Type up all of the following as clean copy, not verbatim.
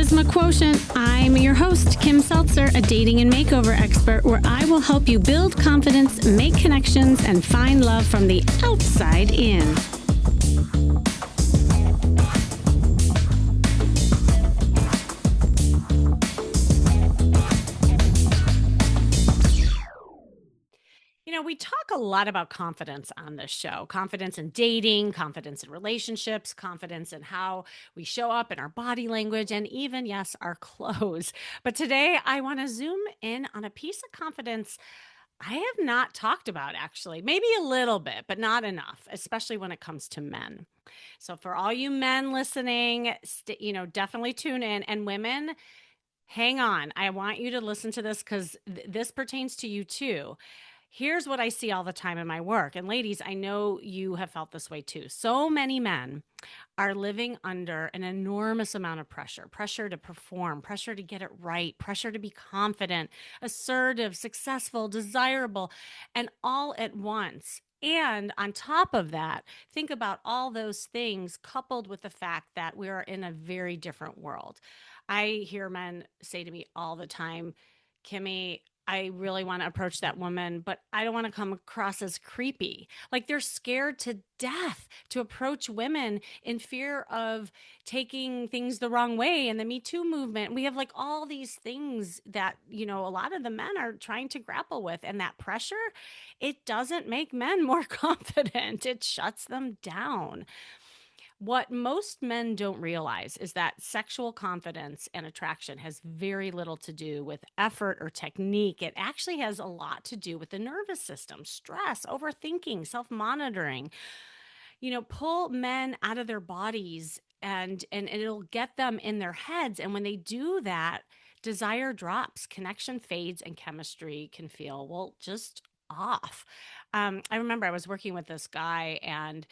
Charisma Quotient. I'm your host, Kim Seltzer, a dating and makeover expert, where I will help you build confidence, make connections, and find love from the outside in. We talk a lot about confidence on this show. Confidence in dating, confidence in relationships, confidence in how we show up in our body language, and even, yes, our clothes. But today I want to zoom in on a piece of confidence I have not talked about, actually. Maybe a little bit, but not enough, especially when it comes to men. So for all you men listening, definitely tune in. And women, hang on. I want you to listen to this because this pertains to you too. Here's what I see all the time in my work. And ladies, I know you have felt this way too. So many men are living under an enormous amount of pressure to perform, pressure to get it right, pressure to be confident, assertive, successful, desirable, and all at once. And on top of that, think about all those things coupled with the fact that we are in a very different world. I hear men say to me all the time, Kimmy, I really want to approach that woman, but I don't want to come across as creepy. Like they're scared to death to approach women in fear of taking things the wrong way. And the Me Too movement, we have like all these things that, a lot of the men are trying to grapple with. And that pressure, it doesn't make men more confident. It shuts them down. What most men don't realize is that sexual confidence and attraction has very little to do with effort or technique. It actually has a lot to do with the nervous system, stress, overthinking, self-monitoring. Pull men out of their bodies and it'll get them in their heads. And when they do that, desire drops, connection fades, and chemistry can feel, just off. I remember I was working with this guy and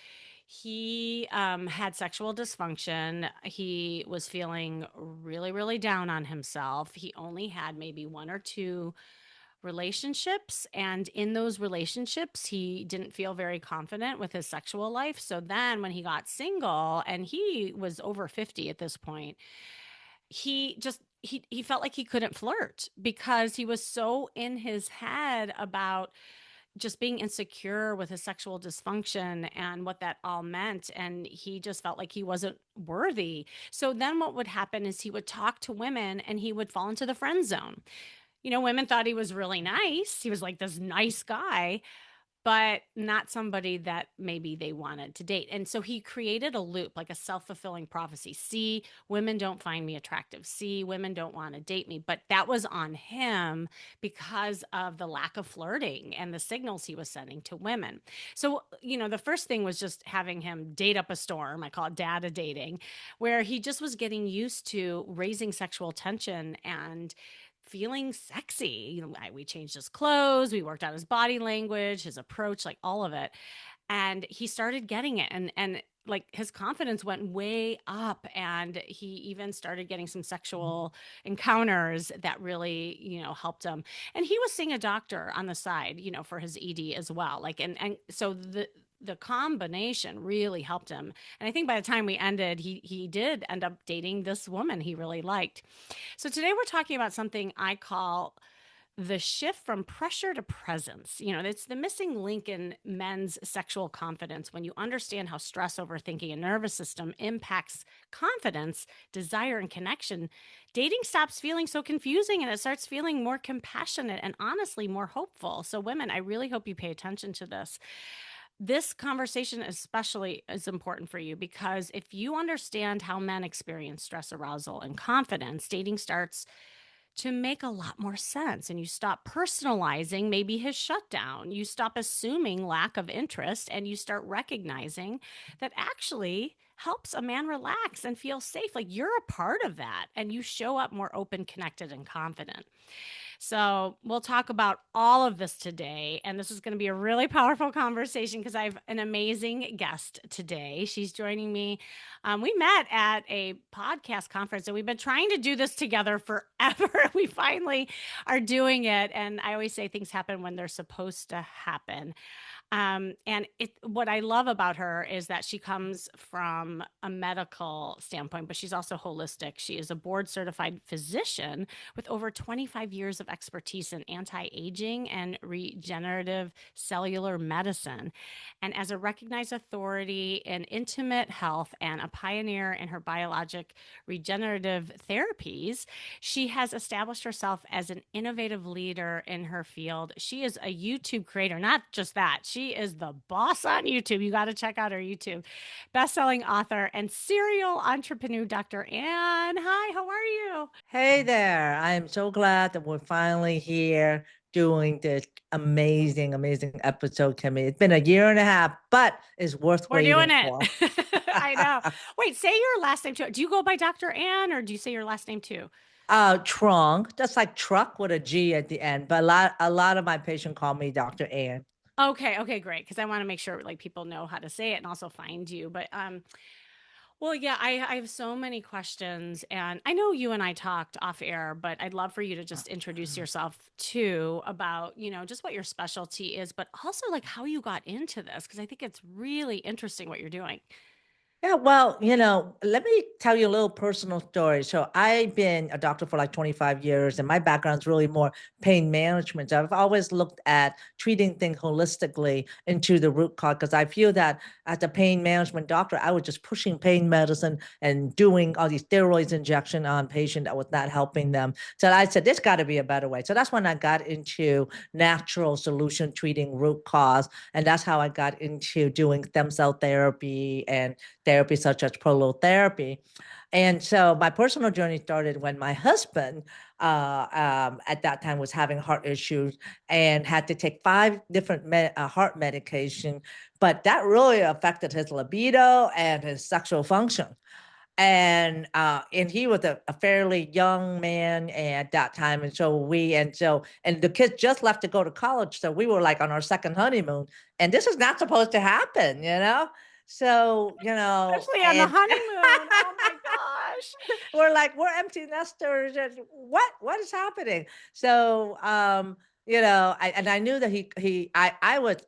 he had sexual dysfunction. He was feeling really, really down on himself. He only had maybe one or two relationships. And in those relationships, he didn't feel very confident with his sexual life. So then when he got single, and he was over 50 at this point, he felt like he couldn't flirt because he was so in his head about just being insecure with his sexual dysfunction and what that all meant. And he just felt like he wasn't worthy. So then what would happen is he would talk to women and he would fall into the friend zone. Women thought he was really nice. He was like this nice guy, but not somebody that maybe they wanted to date. And so he created a loop, like a self-fulfilling prophecy. See, women don't find me attractive. See, women don't want to date me. But that was on him because of the lack of flirting and the signals he was sending to women. So, the first thing was just having him date up a storm. I call it data dating, where he just was getting used to raising sexual tension and feeling sexy. We changed his clothes, we worked out his body language, his approach, like all of it. And he started getting it. And like his confidence went way up. And he even started getting some sexual encounters that really, helped him. And he was seeing a doctor on the side, for his ED as well. And so the combination really helped him. And I think by the time we ended, he did end up dating this woman he really liked. So today we're talking about something I call the shift from pressure to presence. It's the missing link in men's sexual confidence. When you understand how stress, overthinking, and nervous system impacts confidence, desire, and connection, dating stops feeling so confusing and it starts feeling more compassionate and honestly more hopeful. So women, I really hope you pay attention to this. This conversation especially is important for you because if you understand how men experience stress, arousal, and confidence, dating starts to make a lot more sense. And you stop personalizing maybe his shutdown. You stop assuming lack of interest and you start recognizing that actually helps a man relax and feel safe. Like you're a part of that and you show up more open, connected, and confident. So we'll talk about all of this today. And this is going to be a really powerful conversation because I have an amazing guest today. She's joining me. We met at a podcast conference and we've been trying to do this together forever. We finally are doing it. And I always say things happen when they're supposed to happen. And what I love about her is that she comes from a medical standpoint, but she's also holistic. She is a board certified physician with over 25 years of expertise in anti aging and regenerative cellular medicine. And as a recognized authority in intimate health and a pioneer in her biologic regenerative therapies, she has established herself as an innovative leader in her field. She is a YouTube creator, not just that, she is the boss on YouTube. You got to check out her YouTube. Best-selling author and serial entrepreneur, Dr. Ann. Hi, how are you? Hey there. I am so glad that we're finally here doing this amazing, amazing episode, Kimmy. It's been a year and a half, but it's worth We're doing waiting it. for. I know. Wait, say your last name too. Do you go by Dr. Ann or do you say your last name too? Truong, just like truck with a G at the end. But a lot of my patients call me Dr. Ann. Okay, okay, great. Because I want to make sure like people know how to say it and also find you. But well, yeah, I have so many questions, and I know you and I talked off air, but I'd love for you to just introduce yourself too about, just what your specialty is, but also like how you got into this, because I think it's really interesting what you're doing. Yeah, well, let me tell you a little personal story. So I've been a doctor for like 25 years, and my background's really more pain management. So I've always looked at treating things holistically into the root cause because I feel that as a pain management doctor, I was just pushing pain medicine and doing all these steroids injection on patient that was not helping them. So I said, there's got to be a better way. So that's when I got into natural solution treating root cause. And that's how I got into doing stem cell therapy and therapy such as prolotherapy. And so my personal journey started when my husband, at that time, was having heart issues and had to take five different heart medication. But that really affected his libido and his sexual function. And he was a fairly young man at that time, and the kids just left to go to college, so we were like on our second honeymoon, and this is not supposed to happen. So Especially on the and honeymoon. Oh my gosh. we're empty nesters, and what is happening? So I knew that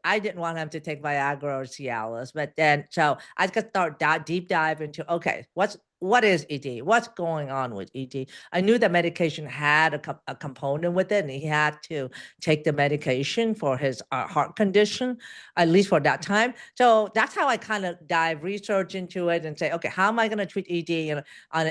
I didn't want him to take Viagra or Cialis, but then so I could start deep dive into, okay, what is ED? What's going on with ED? I knew that medication had a component with it, and he had to take the medication for his heart condition, at least for that time. So that's how I kind of dive research into it and say, okay, how am I going to treat ED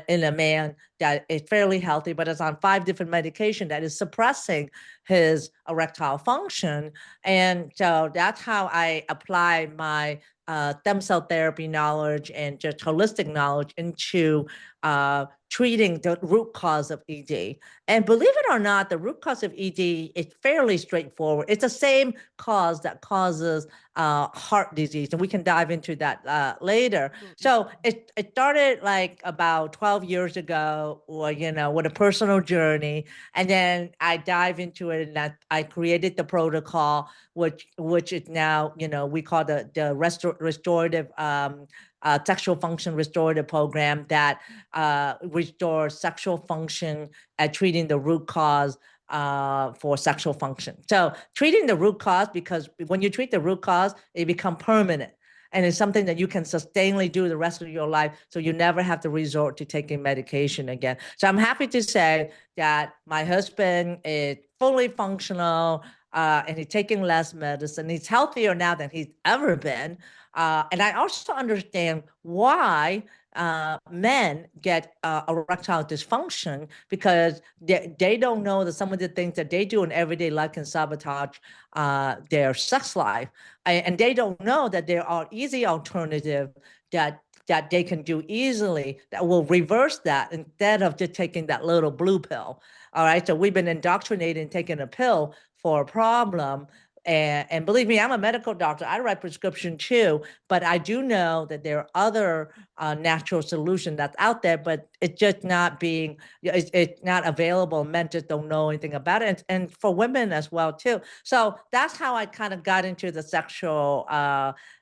in a man that is fairly healthy, but is on five different medication that is suppressing his erectile function? And so that's how I apply my stem cell therapy knowledge and just holistic knowledge into treating the root cause of ED. And believe it or not, the root cause of ED is fairly straightforward. It's the same cause that causes heart disease, and we can dive into that later. So it started like about 12 years ago, or with a personal journey, and then I dive into it, and I created the protocol, which is now we call the restorative sexual function restorative program that restores sexual function at treating the root cause for sexual function. So treating the root cause, because when you treat the root cause, it becomes permanent. And it's something that you can sustainably do the rest of your life. So you never have to resort to taking medication again. So I'm happy to say that my husband is fully functional, and he's taking less medicine. He's healthier now than he's ever been. And I also understand why men get erectile dysfunction, because they don't know that some of the things that they do in everyday life can sabotage their sex life. And they don't know that there are easy alternatives that they can do easily that will reverse that instead of just taking that little blue pill. All right. So we've been indoctrinated in taking a pill for a problem. And believe me, I'm a medical doctor. I write prescription too, but I do know that there are other natural solutions that's out there, but it's just not it's not available. Men just don't know anything about it, and for women as well too. So that's how I kind of got into the sexual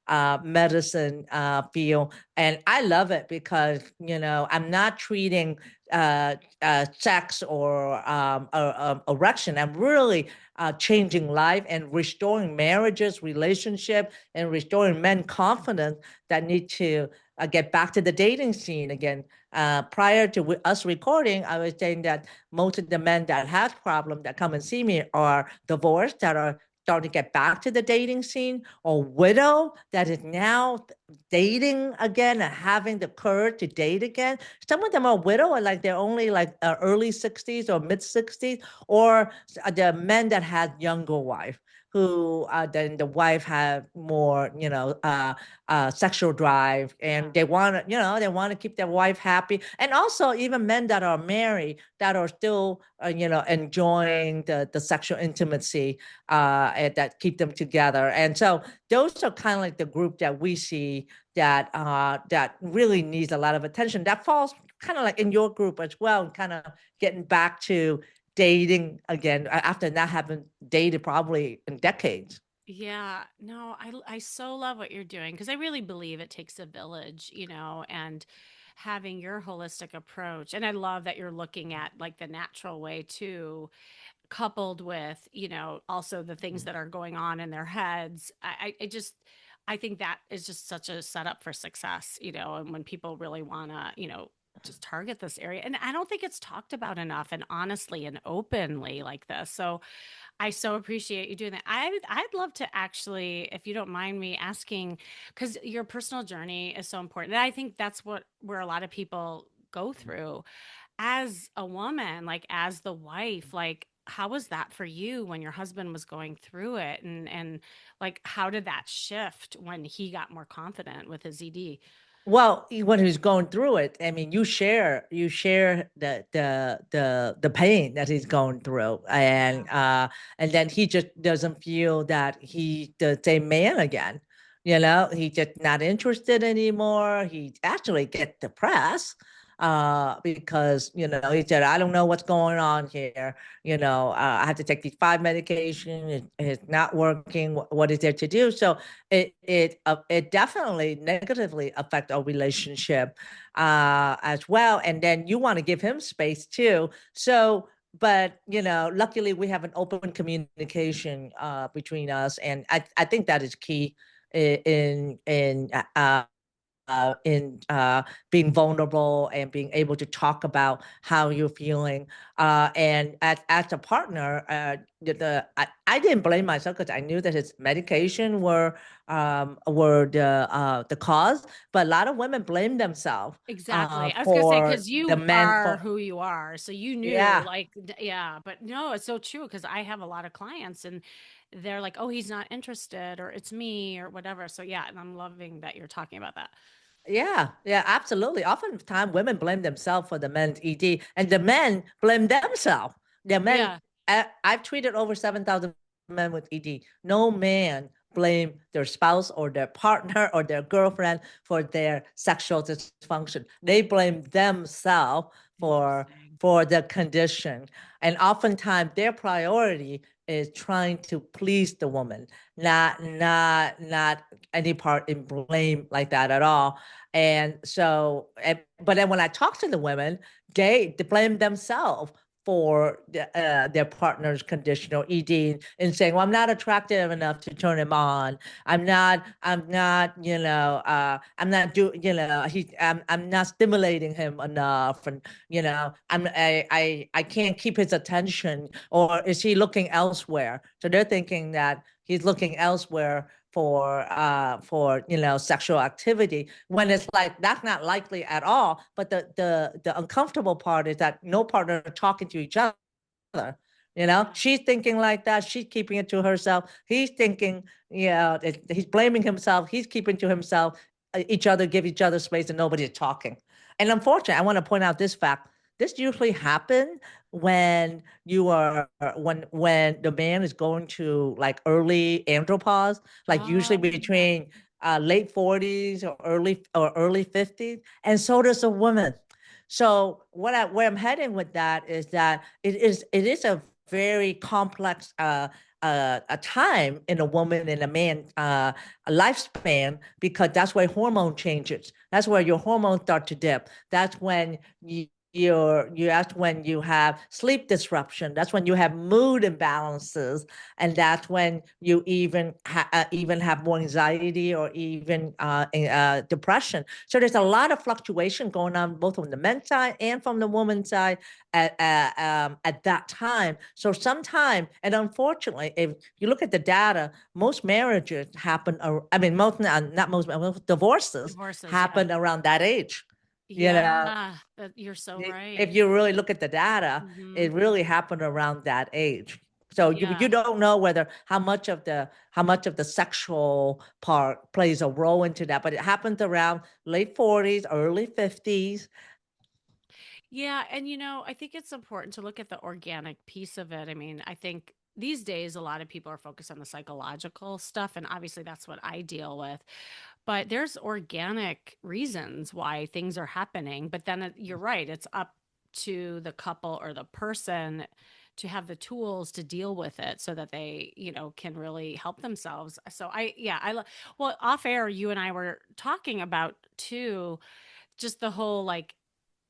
medicine field, and I love it because I'm not treating sex or erection. I'm really changing life and restoring marriages, relationship, and restoring men confidence that need to get back to the dating scene again. Prior to us recording, I was saying that most of the men that have problems that come and see me are divorced, that are starting to get back to the dating scene, or widow that is now dating again and having the courage to date again. Some of them are widow and like they're only like early 60s or mid 60s, or the men that had younger wife who then the wife had more sexual drive, and Yeah. they want to keep their wife happy. And also even men that are married that are still enjoying the sexual intimacy and that keep them together. And so those are kind of like the group that we see that really needs a lot of attention. That falls kind of like in your group as well, kind of getting back to dating again after not having dated probably in decades. Yeah, no, I so love what you're doing because I really believe it takes a village, and having your holistic approach. And I love that you're looking at like the natural way too, coupled with, also the things that are going on in their heads. I think that is just such a setup for success, and when people really want to, just target this area. And I don't think it's talked about enough and honestly and openly like this. So I so appreciate you doing that. I'd love to actually, if you don't mind me asking, because your personal journey is so important. And I think that's where a lot of people go through as a woman, like as the wife, like how was that for you when your husband was going through it? And like how did that shift when he got more confident with his ED? Well, when he's going through it, I mean, you share the pain that he's going through, Yeah. and then he just doesn't feel that he's the same man again. He's just not interested anymore. He actually gets depressed because he said, "I don't know what's going on here. I have to take these 5 medications. It's not working. What is there to do?" So it definitely negatively affect our relationship as well. And then you want to give him space too. So, but luckily we have an open communication between us, and I think that is key in being vulnerable and being able to talk about how you're feeling. And as a partner, I didn't blame myself because I knew that his medication were the cause. But a lot of women blame themselves Exactly. I was gonna say for because the you men are for who you are, so you knew, yeah. like, yeah. But no, it's so true because I have a lot of clients, and they're like, "Oh, he's not interested," or "It's me," or whatever. So yeah, and I'm loving that you're talking about that. Yeah, yeah, absolutely. Oftentimes, women blame themselves for the men's ED, and the men blame themselves. The men, Yeah, I've treated over 7,000 men with ED. No man blame their spouse or their partner or their girlfriend for their sexual dysfunction. They blame themselves for interesting. for the condition, and oftentimes their priority is trying to please the woman, not any part in blame like that at all. And so, but then when I talk to the women, they blame themselves for their partner's condition or ED, and saying, "Well, I'm not attractive enough to turn him on. I'm not I'm not stimulating him enough, and I can't keep his attention, or is he looking elsewhere?" So they're thinking that he's looking elsewhere for sexual activity, when it's like that's not likely at all. But the uncomfortable part is that no partner are talking to each other. Yeah. She's thinking like that, she's keeping it to herself, he's thinking, he's blaming himself, he's keeping to himself. Each other give each other space and nobody's talking. And unfortunately, I want to point out this fact: this usually happens when when the man is going to like early andropause, like usually Oh, yeah. between late 40s or early 50s, and so does a woman. So where I'm heading with that is that it is a very complex a time in a woman and a man a lifespan, because that's where hormone changes. That's where your hormones start to dip. That's when that's when you have sleep disruption. That's when you have mood imbalances, and that's when you even have more anxiety or even depression. So there's a lot of fluctuation going on both from the men's side and from the woman's side at that time. So sometime, and unfortunately, if you look at the data, most marriages happen. I mean, not most, most divorces Divorces, yeah. happen around that age. You know, Yeah, you're so right. if you really look at the data, Hmm. it really happened around that age. So you Yeah. don't know whether how much of the sexual part plays a role into that, but it happens around late 40s, early 50s. Yeah, and I think it's important to look at the organic piece of it. I mean, I think these days a lot of people are focused on the psychological stuff, and obviously that's what I deal with. But there's organic reasons why things are happening. But then you're right, it's up to the couple or the person to have the tools to deal with it so that they, can really help themselves. So yeah, well, off air, you and I were talking about too, just the whole like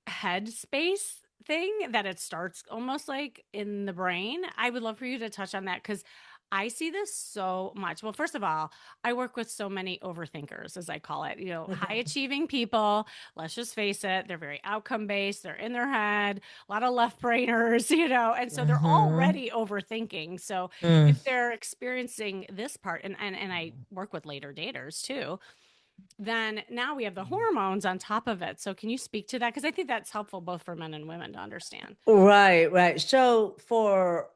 headspace thing that it starts almost like in the brain. I would love for you to touch on that because I see this so much. Well, first of all, I work with so many overthinkers, as I call it, high achieving people. Let's just face it, they're very outcome based, they're in their head, a lot of left brainers, and so they're Hmm. already overthinking. So Mm. if they're experiencing this part, and I work with later daters too, then now we have the hormones on top of it. So can you speak to that? Because I think that's helpful both for men and women to understand. Right, right. So for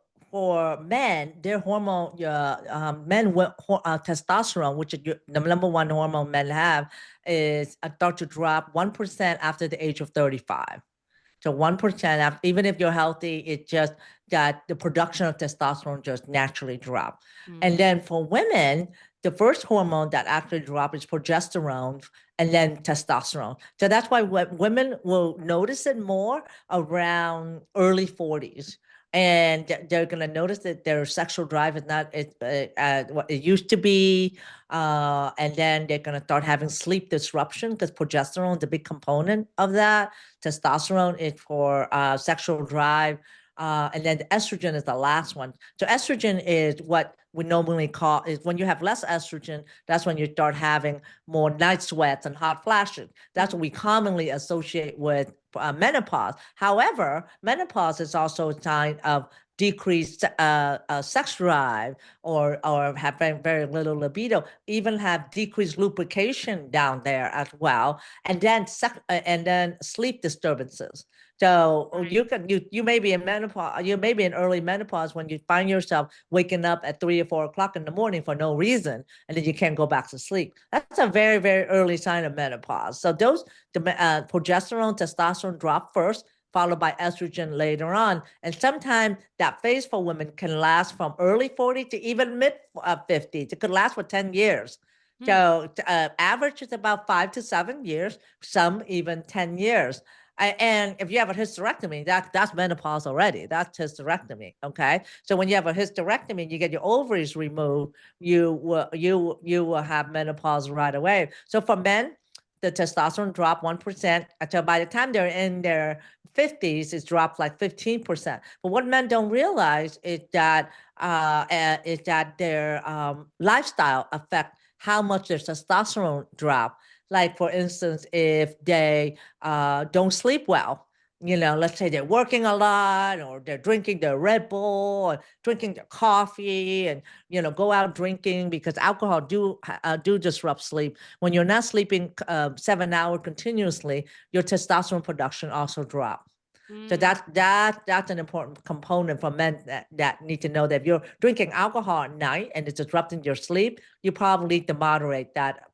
men, their hormone, men with testosterone, which is the number one hormone men have, is start to drop 1% after the age of 35. So 1%, even if you're healthy, it just that the production of testosterone just naturally drop. And Mm, then for women, the first hormone that actually drop is progesterone and then testosterone. So that's why women will notice it more around early 40s. And they're going to notice that their sexual drive is not what it used to be. And then they're going to start having sleep disruption because progesterone is a big component of that. Testosterone is for sexual drive. And then the estrogen is the last one. So estrogen is what we normally call is when you have less estrogen, that's when you start having more night sweats and hot flashes. That's what mm, we commonly associate with menopause. However, menopause is also a sign of decreased sex drive or have very, very little libido, even have decreased lubrication down there as well, and then sleep disturbances. So right. you may be in menopause, you may be in early menopause when you find yourself waking up at 3 or 4 o'clock in the morning for no reason, and then you can't go back to sleep. That's a very, very early sign of menopause. So the progesterone, testosterone drop first, followed by estrogen later on. And sometimes that phase for women can last from early 40 to even mid 50s. It could last for 10 years. Mm, So average is about 5 to 7 years, some even 10 years. And if you have a hysterectomy, that's menopause already. That's hysterectomy. Okay. So when you have a hysterectomy, you get your ovaries removed, you will have menopause right away. So for men, the testosterone drop 1% until by the time they're in their 50s, it's dropped like 15%. But what men don't realize is that their lifestyle affect how much their testosterone drop. Like for instance, if they don't sleep well, let's say they're working a lot or they're drinking their Red Bull or drinking their coffee and go out drinking because alcohol do disrupt sleep. When you're not sleeping 7 hours continuously, your testosterone production also drops. So mm, that's an important component for men that need to know that if you're drinking alcohol at night and it's disrupting your sleep, you probably need to moderate that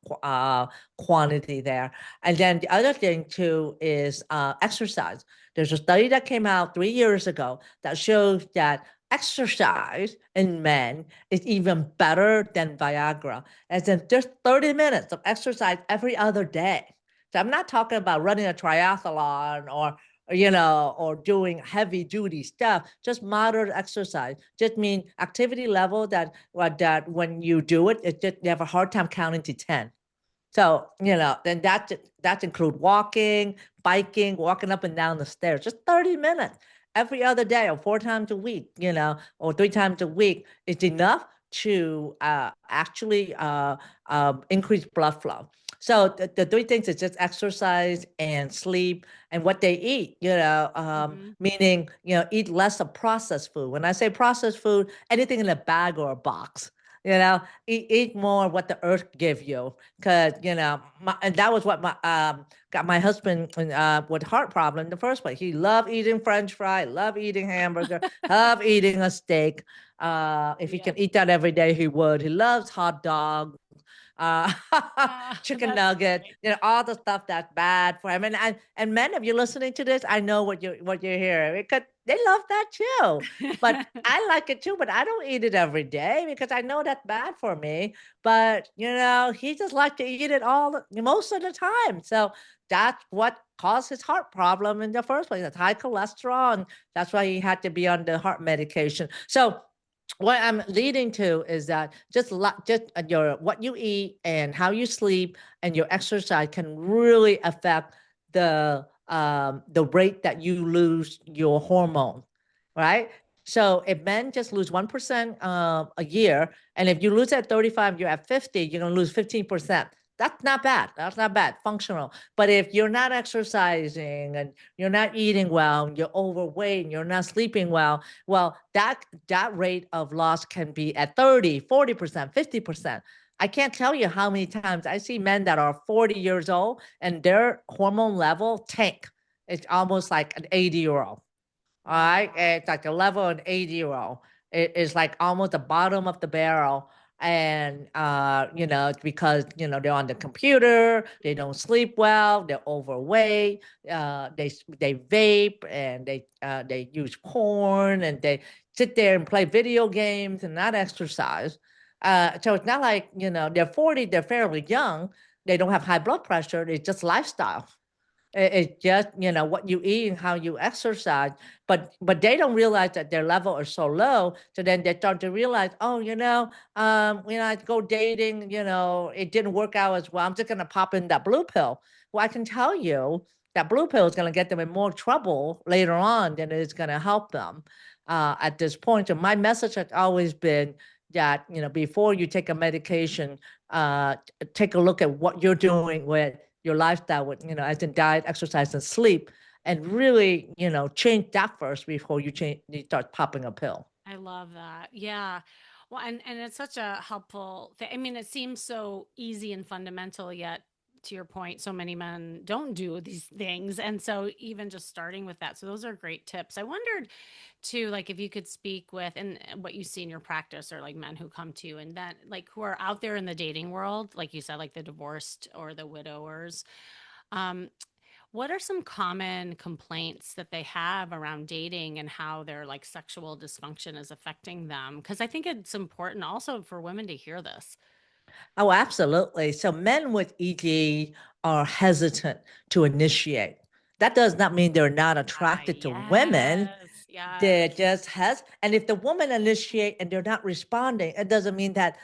quantity there. And then the other thing too is exercise. There's a study that came out 3 years ago that shows that exercise in men is even better than Viagra, as in just 30 minutes of exercise every other day. So I'm not talking about running a triathlon or doing heavy duty stuff. Just moderate exercise. Just mean activity level that when you do it, it just you have a hard time counting to 10. So, then that include walking, biking, walking up and down the stairs, just 30 minutes every other day or 4 times a week, or 3 times a week is enough to actually increase blood flow. So the three things is just exercise and sleep and what they eat, Hmm. meaning, eat less of processed food. When I say processed food, anything in a bag or a box, eat more what the earth give you. Cause and that was what my got my husband with heart problem in the first place. He loved eating French fry, loved eating hamburger, loved eating a steak. If he Yeah. can eat that every day, he would. He loves hot dog, uh, chicken That's nugget, great. all the stuff that's bad for him. And men, if you're listening to this, I know what you're hearing because they love that too. But I like it too, but I don't eat it every day because I know that's bad for me. But he just like to eat it most of the time. So that's what caused his heart problem in the first place. That's high cholesterol, and that's why he had to be on the heart medication. So what I'm leading to is that just your what you eat and how you sleep and your exercise can really affect the rate that you lose your hormone, right? So if men just lose 1% a year, and if you lose at 35, you're at 50, you're gonna lose 15%. That's not bad. That's not bad. Functional. But if you're not exercising and you're not eating well, and you're overweight and you're not sleeping well, that rate of loss can be at 30, 40%, 50%. I can't tell you how many times I see men that are 40 years old and their hormone level tank. It's almost like an 80-year-old. All right. Wow. It's like a level an 80-year-old. It is like almost the bottom of the barrel. And it's because they're on the computer, they don't sleep well, they're overweight, they vape and they use porn and they sit there and play video games and not exercise. So it's not like, they're 40, they're fairly young, they don't have high blood pressure, it's just lifestyle. It's just what you eat and how you exercise, but they don't realize that their level is so low. So then they start to realize, oh, I go dating, it didn't work out as well. I'm just gonna pop in that blue pill. Well, I can tell you that blue pill is gonna get them in more trouble later on than it is gonna help them at this point. So my message has always been that before you take a medication, take a look at what you're doing with your lifestyle with, as in diet, exercise, and sleep, and really, change that first before you start popping a pill. I love that. Yeah. Well, and it's such a helpful thing. I mean, it seems so easy and fundamental, yet to your point, so many men don't do these things. And so even just starting with that. So those are great tips. I wondered too, like if you could speak with and what you see in your practice or like men who come to you and that like who are out there in the dating world, like you said, like the divorced or the widowers. Um, what are some common complaints that they have around dating and how their like sexual dysfunction is affecting them? Because I think it's important also for women to hear this. Oh, absolutely. So men with ED are hesitant to initiate. That does not mean they're not Ah, attracted to women. yes, yes. They're just and if the woman initiate and they're not responding, it doesn't mean that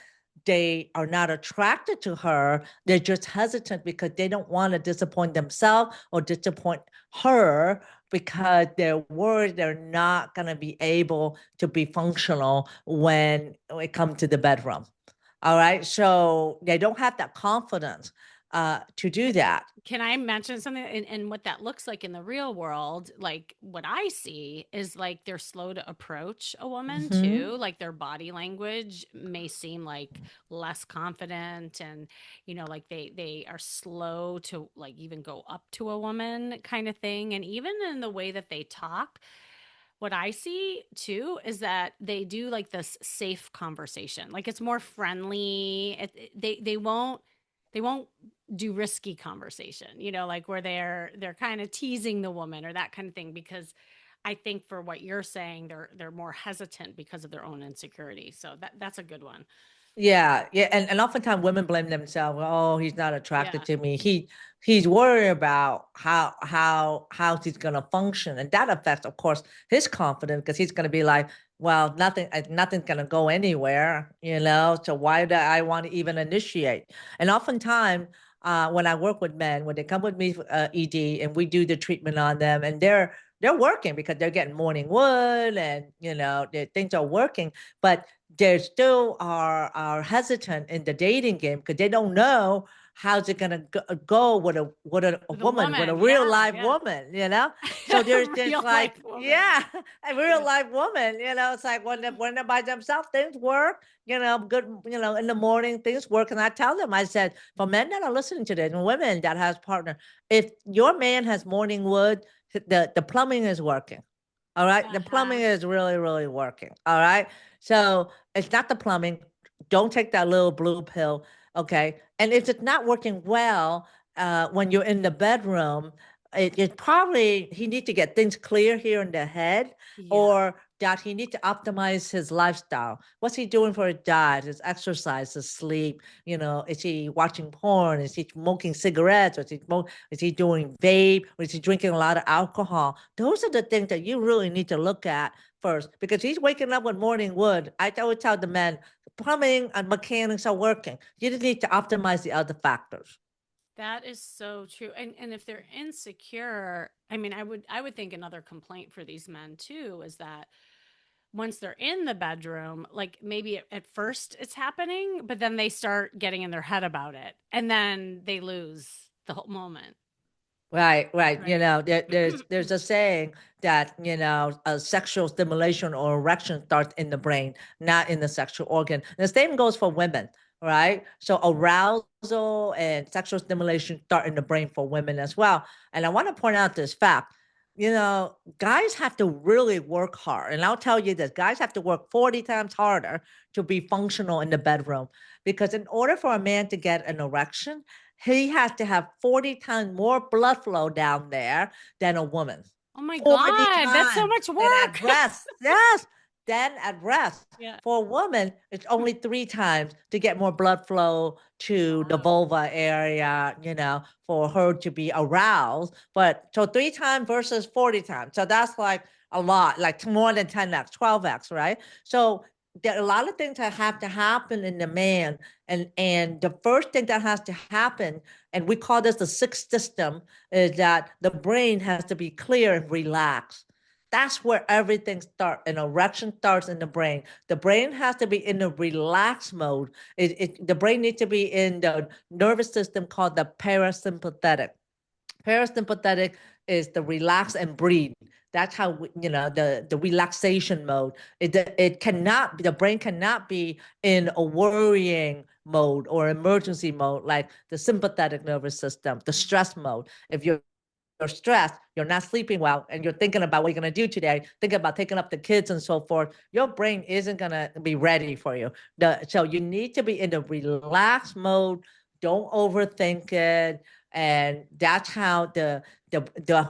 they are not attracted to her. They're just hesitant because they don't want to disappoint themselves or disappoint her because they're worried they're not going to be able to be functional when it comes to the bedroom. All right. So they don't have that confidence to do that. Can I mention something and what that looks like in the real world? Like what I see is like they're slow to approach a woman Mhm. too. Like their body language may seem like less confident and like they are slow to like even go up to a woman kind of thing. And even in the way that they talk, what I see too is that they do like this safe conversation. Like it's more friendly. They won't do risky conversation, like where they're kind of teasing the woman or that kind of thing because I think for what you're saying they're more hesitant because of their own insecurity. So that's a good one. Yeah, yeah, and oftentimes women blame themselves. Oh, he's not attracted Yeah. to me. He's worried about how he's gonna function, and that affects, of course, his confidence because he's gonna be like, well, nothing's gonna go anywhere, you know. So why do I want to even initiate? And oftentimes, when I work with men, when they come with me for ED, and we do the treatment on them, and they're working because they're getting morning wood, and things are working, but they still are hesitant in the dating game because they don't know how's it gonna go with a The woman, with a woman. real Yeah. life Yeah. woman, so there's just Real like, life woman. yeah, a real Yeah. life woman, it's like when they're by themselves, things work, good, in the morning things work. And I tell them, I said, for men that are listening to this and women that has partner, if your man has morning wood, the plumbing is working. All right. The plumbing Uh-huh. is really, really working. All right. So it's not the plumbing. Don't take that little blue pill. Okay. And if it's not working well, when you're in the bedroom, it probably he needs to get things clear here in the head, Yeah. or that he needs to optimize his lifestyle. What's he doing for his diet, his exercise, his sleep? Is he watching porn? Is he smoking cigarettes? Or is he doing vape? Or is he drinking a lot of alcohol? Those are the things that you really need to look at first, because he's waking up with morning wood. I always tell the men, plumbing and mechanics are working. You just need to optimize the other factors. That is so true. And if they're insecure, I mean, I would think another complaint for these men too is that once they're in the bedroom, like maybe at first it's happening, but then they start getting in their head about it and then they lose the whole moment. Right, right. Right. There's a saying that sexual stimulation or erection starts in the brain, not in the sexual organ. The same goes for women, right? So arousal and sexual stimulation start in the brain for women as well. And I want to point out this fact. Guys have to really work hard, and I'll tell you this: guys have to work 40 times harder to be functional in the bedroom, because in order for a man to get an erection, he has to have 40 times more blood flow down there than a woman. Oh my 40 God, that's so times much than at work. rest. Yes, than at rest. Yeah. For a woman, it's only 3 times to get more blood flow to the Wow. vulva area, for her to be aroused. But so 3 times versus 40 times. So that's like a lot, like more than 10x, 12x, right? So there are a lot of things that have to happen in the man. And the first thing that has to happen, and we call this the sixth system, is that the brain has to be clear and relaxed. That's where everything starts. An erection starts in the brain. The brain has to be in the relaxed mode. The brain needs to be in the nervous system called the parasympathetic. Parasympathetic is the relax and breathe. That's how the relaxation mode. It cannot, the brain cannot be in a worrying mode or emergency mode like the sympathetic nervous system, the stress mode. If you're stressed, you're not sleeping well, and you're thinking about what you're going to do today, thinking about taking up the kids and so forth, your brain isn't going to be ready for you. So you need to be in the relaxed mode. Don't overthink it. And that's how the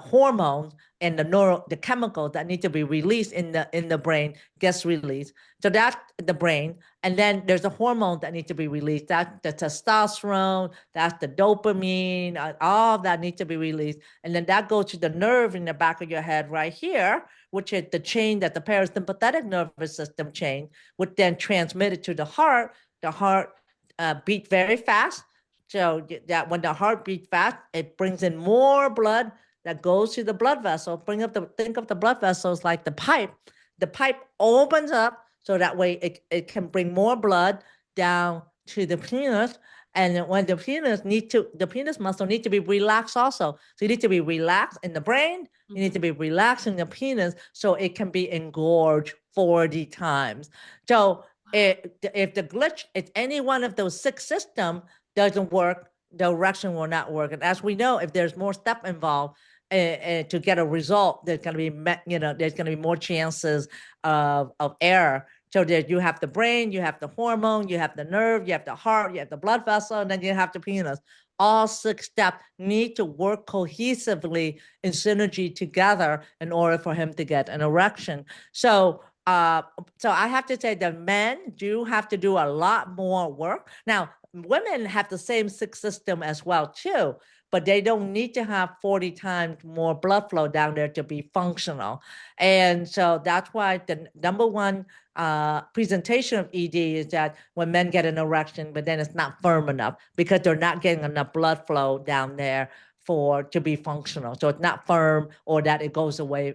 hormones and the chemicals that need to be released in the brain gets released. So that's the brain. And then there's a hormone that needs to be released. That's the testosterone, that's the dopamine, all of that needs to be released. And then that goes to the nerve in the back of your head right here, which is the chain that the parasympathetic nervous system chain, would then transmit it to the heart. The heart beat very fast. So that when the heart beats fast, it brings in more blood that goes to the blood vessel. Think of the blood vessels like the pipe. The pipe opens up so that way it can bring more blood down to the penis. And when the penis muscle need to be relaxed also. So you need to be relaxed in the brain. You need to Mhm. be relaxed in the penis so it can be engorged 40 times. So if the glitch, if any one of those six systems doesn't work, the erection will not work. And as we know, if there's more step involved, to get a result, there's going to be more chances of error. So that you have the brain, you have the hormone, you have the nerve, you have the heart, you have the blood vessel, and then you have the penis. All six steps need to work cohesively in synergy together in order for him to get an erection. So uh, so I have to say that men do have to do a lot more work. Now, women have the same system as well too, but they don't need to have 40 times more blood flow down there to be functional. And so that's why the number one presentation of ED is that when men get an erection, but then it's not firm enough because they're not getting enough blood flow down there for to be functional. So it's not firm or that it goes away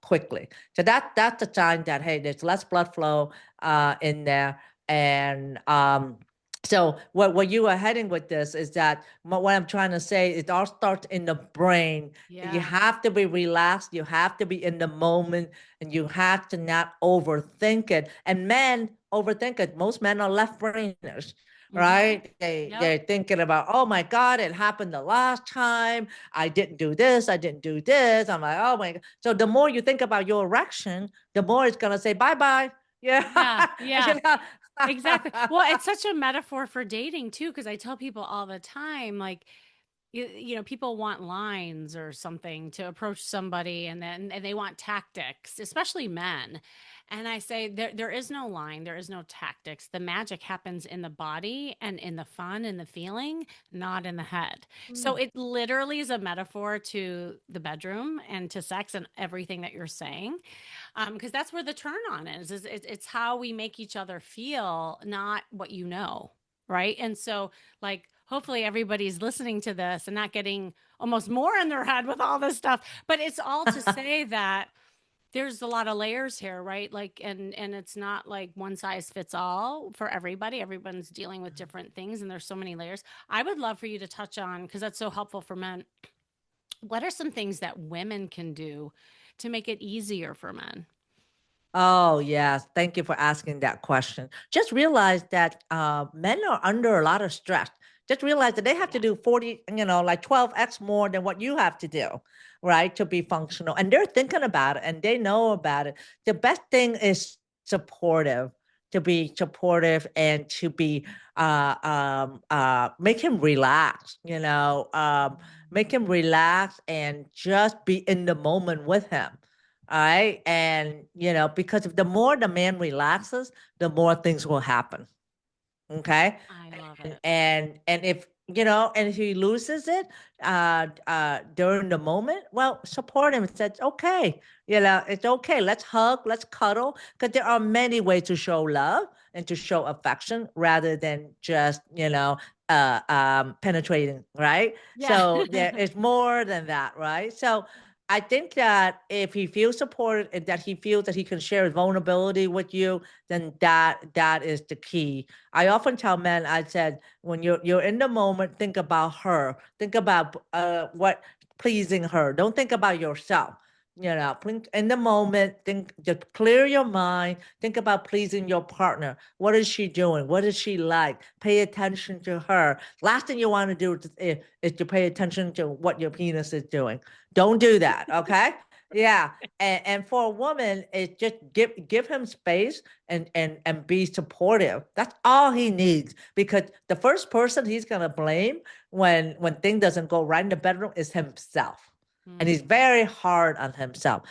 quickly. So that's a sign that hey, there's less blood flow in there, and so what you are heading with this is that what I'm trying to say, it all starts in the brain. You Yeah. have to be relaxed. You have to be in the moment, and you have to not overthink it. And men overthink it. Most men are left brainers, Mm-hmm. right? They're Yep. thinking about, oh my God, it happened the last time. I didn't do this. I didn't do this. I'm like, oh my God. So the more you think about your erection, the more it's gonna say bye bye. Yeah, Yeah. Yeah. you know. Exactly. Well, it's such a metaphor for dating too, because I tell people all the time, like, people want lines or something to approach somebody, and they want tactics, especially men. And I say there is no line, there is no tactics. The magic happens in the body and in the fun and the feeling, not in the head. So Mm. it literally is a metaphor to the bedroom and to sex and everything that you're saying. Because that's where the turn on is it's how we make each other feel, not what you know, right? And so, like, hopefully everybody's listening to this and not getting almost more in their head with all this stuff. But it's all to say that there's a lot of layers here, right? Like, and it's not like one size fits all for everybody. Everyone's dealing with different things, and there's so many layers. I would love for you to touch on, because that's so helpful for men. What are some things that women can do to make it easier for men? Oh, yes. Thank you for asking that question. Just realize that men are under a lot of stress. Just realize that they have to Yeah. do 40, like 12x more than what you have to do, right, to be functional. And they're thinking about it and they know about it. The best thing is supportive, to be supportive and to be, make him relax, make him relax and just be in the moment with him. All right. And, because if the more the man relaxes, the more things will happen. Okay. I love And it. if he loses it during the moment, well, support him and say, it's okay. It's okay. Let's hug, let's cuddle. Because there are many ways to show love and to show affection rather than just, penetrating, right? Yeah. So there is more than that, right? So I think that if he feels supported and that he feels that he can share his vulnerability with you, then that is the key. I often tell men, I said, when you're in the moment, think about her. Think about what pleasing her. Don't think about yourself. Think in the moment, think just clear your mind. Think about pleasing your partner. What is she doing? What is she like? Pay attention to her. Last thing you want to do is to pay attention to what your penis is doing. Don't do that. Okay. Yeah. And for a woman, it's just give him space and be supportive. That's all he needs because the first person he's gonna blame when things doesn't go right in the bedroom is himself, and he's Mm, very hard on himself.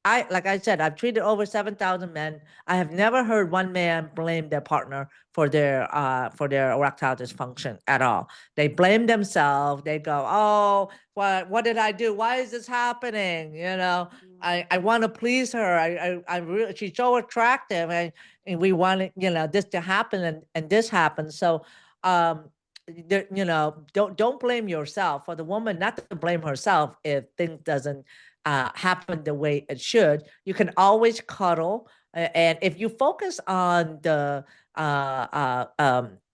I like I said, I've treated over 7,000 men. I have never heard one man blame their partner for their erectile dysfunction at all. They blame themselves. They go, oh, what did I do? Why is this happening? I mm. want to please her. I really, she's so attractive, and we want this to happen, and this happens. So, um, don't blame yourself. For the woman not to blame herself if things doesn't happen the way it should. You can always cuddle, and if you focus on the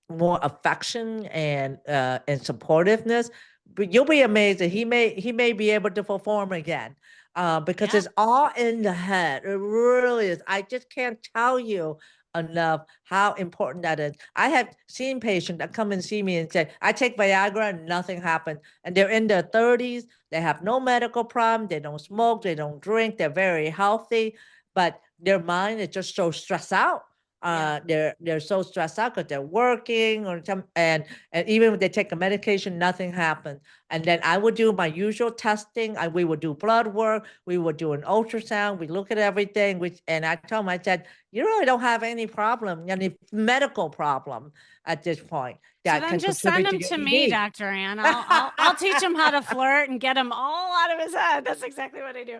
more affection and supportiveness, but you'll be amazed that he may be able to perform again. Because Yeah. it's all in the head. It really is. I just can't tell you enough how important that is. I have seen patients that come and see me and say, I take Viagra and nothing happened. And they're in their 30s. They have no medical problem. They don't smoke. They Mm. don't drink. They're very healthy. But their mind is just so stressed out. Yeah. They're so stressed out because they're working or some, and even when they take a medication, nothing happens. And then I would do my usual testing. We would do blood work. We would do an ultrasound. We look at everything. And I told him, I said, you really don't have any problem, any medical problem at this point So that then can just send contribute to him your to me, ED. Dr. Ann. I'll teach him how to flirt and get him all out of his head. That's exactly what I do.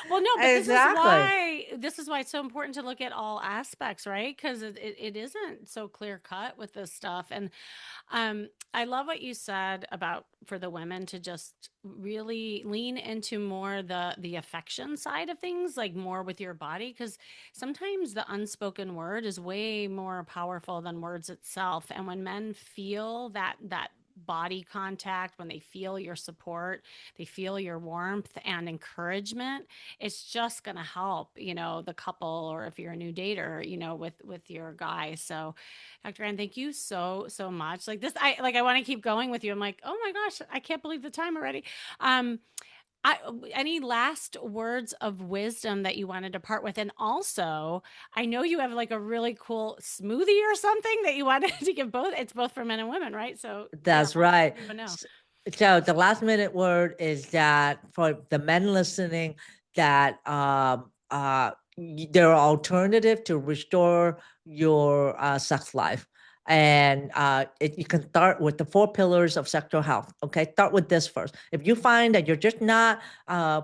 Well, no, but Exactly. this is why it's so important to look at all aspects, right? Because it isn't so clear cut with this stuff. And I love what you said about for the women to just really lean into more the affection side of things, like more with your body, because sometimes the unspoken word is way more powerful than words itself. And when men feel that body contact, when they feel your support, they feel your warmth and encouragement, it's just going to help, the couple, or if you're a new dater, with your guy. So Dr. Ann, thank you so much. Like this, I want to keep going with you. I'm like, oh my gosh, I can't believe the time already. Um, I Any last words of wisdom that you wanted to part with? And also, I know you have like a really cool smoothie or something that you wanted to give both. It's both for men and women, right? So yeah, That's right. let everyone know. So the last minute word is that for the men listening, that there are alternative to restore your sex life. And you can start with the 4 pillars of sexual health. Okay, start with this first. If you find that you're just not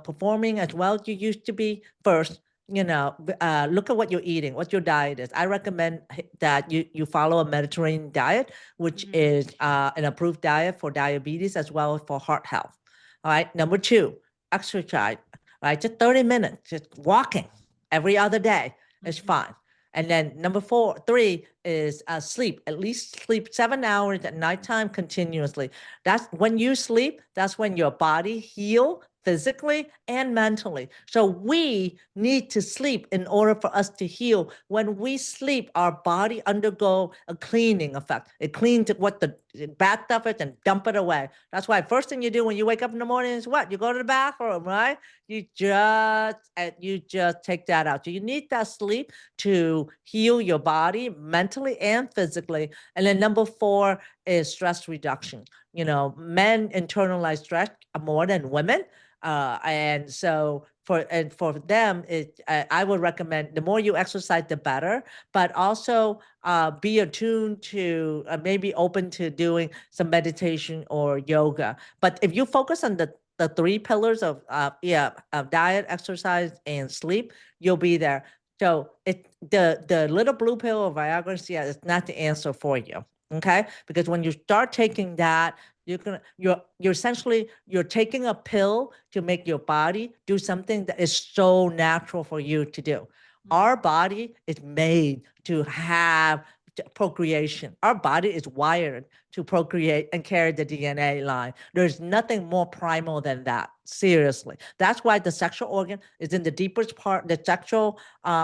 performing as well as you used to be, first, look at what you're eating, what your diet is. I recommend that you follow a Mediterranean diet, which Mm-hmm. is an approved diet for diabetes as well as for heart health. All right. Number two, exercise. All right, just 30 minutes, just walking every other day is Mm-hmm. fine. And then three is sleep. At least sleep 7 hours at nighttime continuously. That's when you sleep. That's when your body heal physically and mentally. So we need to sleep in order for us to heal. When we sleep, our body undergo a cleaning effect. It cleans what the bad stuff is and dump it away. That's why first thing you do when you wake up in the morning is what? You go to the bathroom, right? You just take that out. So you need that sleep to heal your body mentally and physically. And then number 4 is stress reduction. Men internalize stress more than women. And so for them, I would recommend the more you exercise, the better. But also be attuned to maybe open to doing some meditation or yoga. But if you focus on the 3 pillars of diet, exercise, and sleep, you'll be there. So the little blue pill or Viagra, yeah, is not the answer for you. Okay, because when you start taking that, you're essentially you're taking a pill to make your body do something that is so natural for you to do. Our body is made to have procreation. Our body is wired to procreate and carry the DNA line. There's nothing more primal than that. Seriously. That's why the sexual organ is in the deepest part, the sexual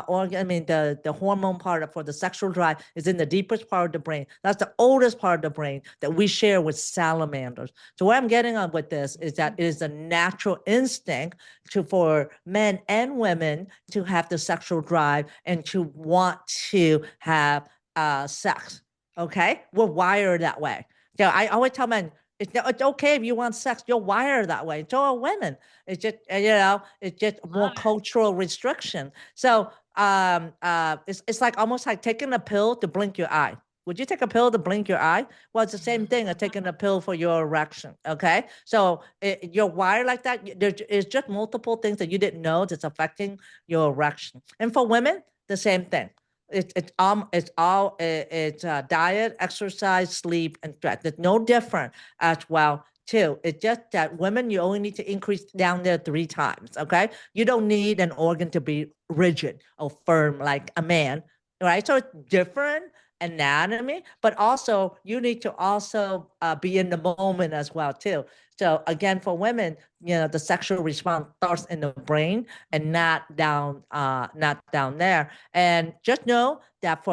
organ, I mean, the hormone part for the sexual drive is in the deepest part of the brain. That's the oldest part of the brain that we share with salamanders. So what I'm getting on with this is that it is a natural instinct for men and women to have the sexual drive and to want to have sex. Okay, we're wired that way. So I always tell men, it's okay if you want sex. You're wired that way. So are women. It's just it's just more Love it. cultural restriction. So it's like almost like taking a pill to blink your eye. Would you take a pill to blink your eye? Well, it's the same thing as taking a pill for your erection. Okay, so you're wired like that. There is just multiple things that you didn't know that's affecting your erection. And for women, the same thing. It's diet, exercise, sleep, and stress. It's no different as well too. It's just that women, you only need to increase down there 3 times. Okay, you don't need an organ to be rigid or firm like a man, right? So it's different anatomy, but also you need to also be in the moment as well too. So again, for women, the sexual response starts in the brain and not down there. And just know that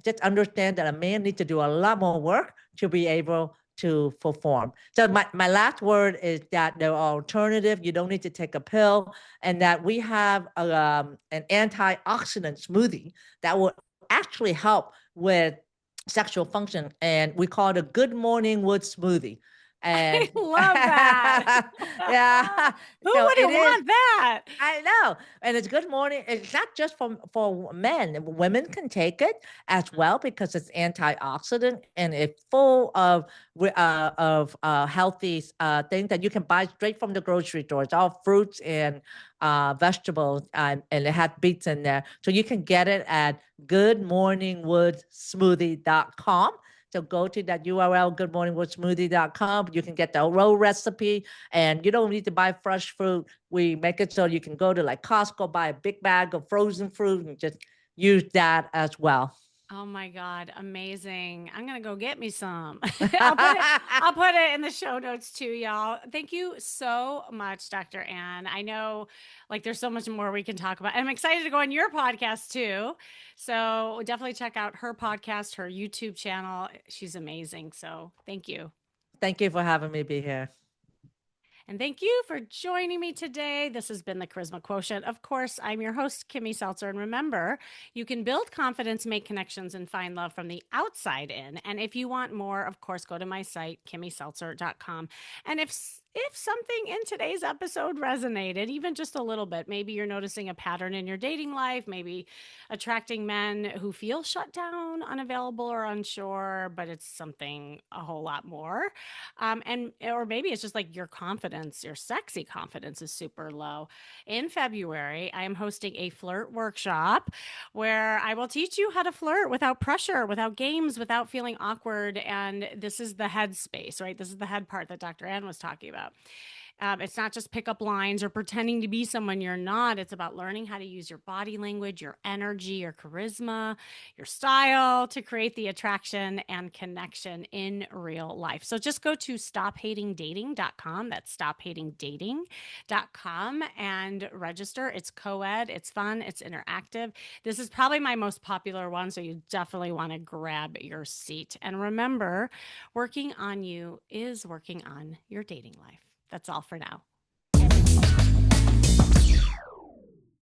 just understand that a man needs to do a lot more work to be able to perform. So my last word is that there are alternative. You don't need to take a pill, and that we have an antioxidant smoothie that will actually help with sexual function, and we call it a good morning wood smoothie. And I love that. yeah, Who so it wouldn't is. want that? I know, and it's good morning. It's not just for men. Women can take it as well because it's antioxidant and it's full of healthy things that you can buy straight from the grocery store. It's all fruits and vegetables, and it has beets in there, so you can get it at goodmorningwoodsmoothie.com. So go to that URL, goodmorningwoodsmoothie.com. You can get the raw recipe, and you don't need to buy fresh fruit. We make it so you can go to like Costco, buy a big bag of frozen fruit, and just use that as well. Oh my God, amazing. I'm gonna go get me some. I'll put it in the show notes too, y'all. Thank you so much, Dr. Ann. I know like there's so much more we can talk about. I'm excited to go on your podcast too. So definitely check out her podcast, her YouTube channel. She's amazing. So thank you. Thank you for having me be here. And thank you for joining me today. This has been the Charisma Quotient. Of course, I'm your host, Kimmy Seltzer. And remember, you can build confidence, make connections, and find love from the outside in. And if you want more, of course, go to my site, kimmyseltzer.com. And if something in today's episode resonated, even just a little bit, maybe you're noticing a pattern in your dating life, maybe attracting men who feel shut down, unavailable, or unsure, but it's something a whole lot more. And or maybe it's just like your confidence, your sexy confidence is super low. In February, I am hosting a flirt workshop where I will teach you how to flirt without pressure, without games, without feeling awkward. And this is the head space, right? This is the head part that Dr. Ann was talking about. It's not just pick up lines or pretending to be someone you're not. It's about learning how to use your body language, your energy, your charisma, your style to create the attraction and connection in real life. So just go to stophatingdating.com. That's stophatingdating.com and register. It's co ed, it's fun, it's interactive. This is probably my most popular one. So you definitely want to grab your seat. And remember, working on you is working on your dating life. That's all for now.